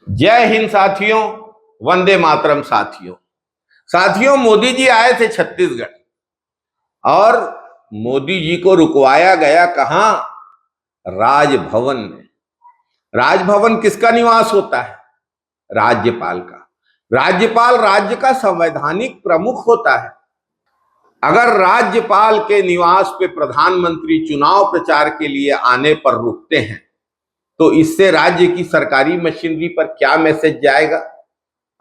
जय हिंद साथियों, वंदे मातरम साथियों। साथियों, मोदी जी आए थे छत्तीसगढ़ और मोदी जी को रुकवाया गया कहां? राजभवन में। राजभवन किसका निवास होता है? राज्यपाल का। राज्यपाल राज्य का संवैधानिक प्रमुख होता है। अगर राज्यपाल के निवास पे प्रधानमंत्री चुनाव प्रचार के लिए आने पर रुकते हैं तो इससे राज्य की सरकारी मशीनरी पर क्या मैसेज जाएगा,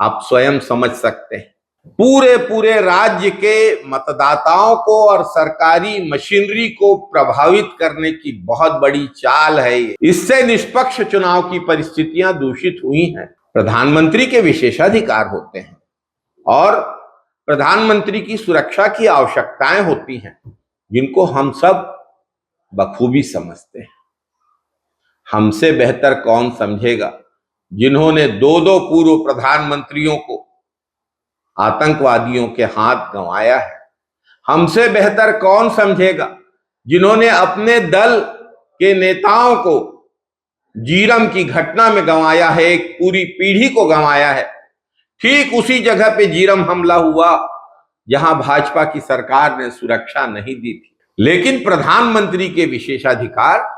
आप स्वयं समझ सकते हैं। पूरे पूरे राज्य के मतदाताओं को और सरकारी मशीनरी को प्रभावित करने की बहुत बड़ी चाल है ये। इससे निष्पक्ष चुनाव की परिस्थितियां दूषित हुई हैं। प्रधानमंत्री के विशेषाधिकार होते हैं और प्रधानमंत्री की सुरक्षा की आवश्यकताएं होती हैं, जिनको हम सब बखूबी समझते हैं। हमसे बेहतर कौन समझेगा जिन्होंने दो पूर्व प्रधानमंत्रियों को आतंकवादियों के हाथ गंवाया है। हमसे बेहतर कौन समझेगा जिन्होंने अपने दल के नेताओं को जीरम की घटना में गंवाया है, एक पूरी पीढ़ी को गंवाया है। ठीक उसी जगह पे जीरम हमला हुआ जहां भाजपा की सरकार ने सुरक्षा नहीं दी थी। लेकिन प्रधानमंत्री के विशेषाधिकार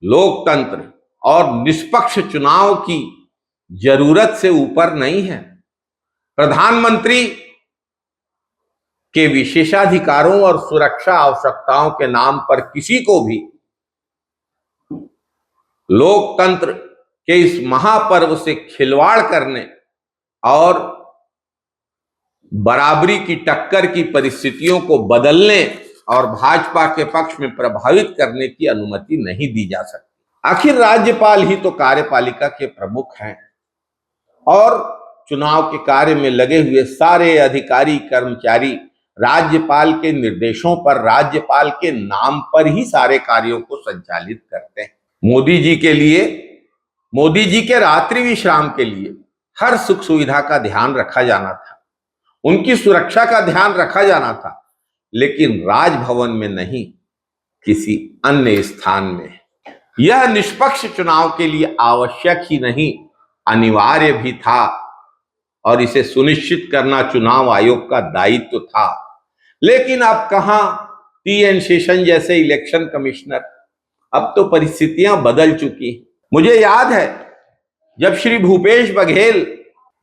लोकतंत्र और निष्पक्ष चुनाव की जरूरत से ऊपर नहीं है। प्रधानमंत्री के विशेषाधिकारों और सुरक्षा आवश्यकताओं के नाम पर किसी को भी लोकतंत्र के इस महापर्व से खिलवाड़ करने और बराबरी की टक्कर की परिस्थितियों को बदलने और भाजपा के पक्ष में प्रभावित करने की अनुमति नहीं दी जा सकती। आखिर राज्यपाल ही तो कार्यपालिका के प्रमुख हैं और चुनाव के कार्य में लगे हुए सारे अधिकारी कर्मचारी राज्यपाल के निर्देशों पर, राज्यपाल के नाम पर ही सारे कार्यों को संचालित करते हैं। मोदी जी के लिए, मोदी जी के रात्रि विश्राम के लिए हर सुख सुविधा का ध्यान रखा जाना था, उनकी सुरक्षा का ध्यान रखा जाना था, लेकिन राजभवन में नहीं, किसी अन्य स्थान में। यह निष्पक्ष चुनाव के लिए आवश्यक ही नहीं, अनिवार्य भी था और इसे सुनिश्चित करना चुनाव आयोग का दायित्व था। लेकिन अब कहां टी.एन. शेषन जैसे इलेक्शन कमिश्नर? अब तो परिस्थितियां बदल चुकी। मुझे याद है जब श्री भूपेश बघेल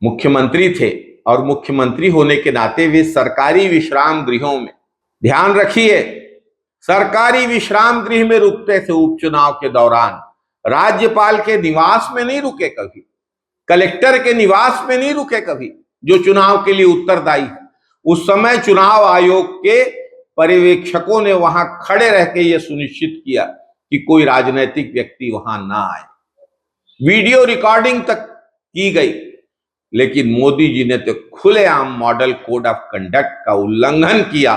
मुख्यमंत्री थे और मुख्यमंत्री होने के नाते वे सरकारी विश्राम गृहों में, ध्यान रखिए, सरकारी विश्राम गृह में रुकते थे उपचुनाव के दौरान। राज्यपाल के निवास में नहीं रुके कभी, कलेक्टर के निवास में नहीं रुके कभी, जो चुनाव के लिए उत्तरदायी है। उस समय चुनाव आयोग के पर्यवेक्षकों ने वहां खड़े रह के यह सुनिश्चित किया कि कोई राजनीतिक व्यक्ति वहां ना आए। वीडियो रिकॉर्डिंग तक की गई। लेकिन मोदी जी ने तो खुलेआम मॉडल कोड ऑफ कंडक्ट का उल्लंघन किया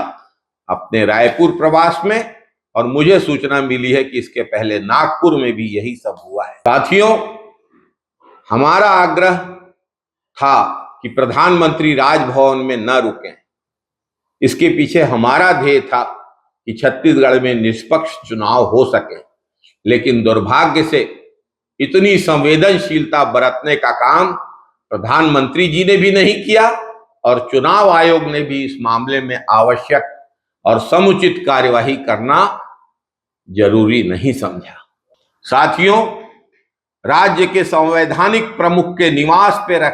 अपने रायपुर प्रवास में, और मुझे सूचना मिली है कि इसके पहले नागपुर में भी यही सब हुआ है। साथियों, हमारा आग्रह था कि प्रधानमंत्री राजभवन में न रुकें। इसके पीछे हमारा ध्येय था कि छत्तीसगढ़ में निष्पक्ष चुनाव हो सके, लेकिन दुर्भाग्य से इतनी संवेदनशीलता बरतने का काम प्रधानमंत्री जी ने भी नहीं किया और चुनाव आयोग ने भी इस मामले में आवश्यक और समुचित कार्यवाही करना जरूरी नहीं समझा। साथियों, राज्य के संवैधानिक प्रमुख के निवास पर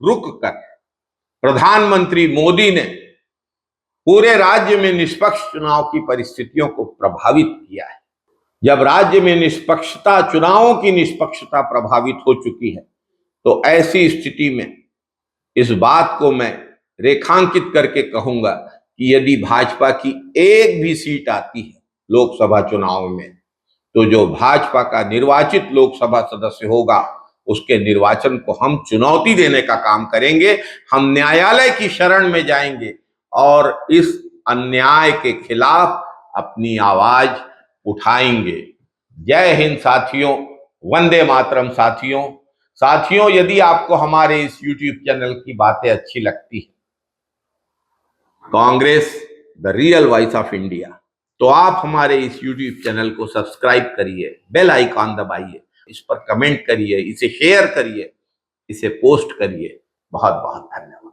रुक कर प्रधानमंत्री मोदी ने पूरे राज्य में निष्पक्ष चुनाव की परिस्थितियों को प्रभावित किया है। जब राज्य में निष्पक्षता, चुनावों की निष्पक्षता प्रभावित हो चुकी है, तो ऐसी स्थिति में इस बात को मैं रेखांकित करके कहूंगा कि यदि भाजपा की एक भी सीट आती है लोकसभा चुनाव में, तो जो भाजपा का निर्वाचित लोकसभा सदस्य होगा उसके निर्वाचन को हम चुनौती देने का काम करेंगे। हम न्यायालय की शरण में जाएंगे और इस अन्याय के खिलाफ अपनी आवाज उठाएंगे। जय हिंद साथियों, वंदे मातरम साथियों। साथियों, यदि आपको हमारे इस YouTube चैनल की बातें अच्छी लगती है, Congress the real voice of India, तो आप हमारे इस YouTube चैनल को सब्सक्राइब करिए, बेल आइकॉन दबाइए, इस पर कमेंट करिए, इसे शेयर करिए इसे पोस्ट करिए। बहुत बहुत धन्यवाद।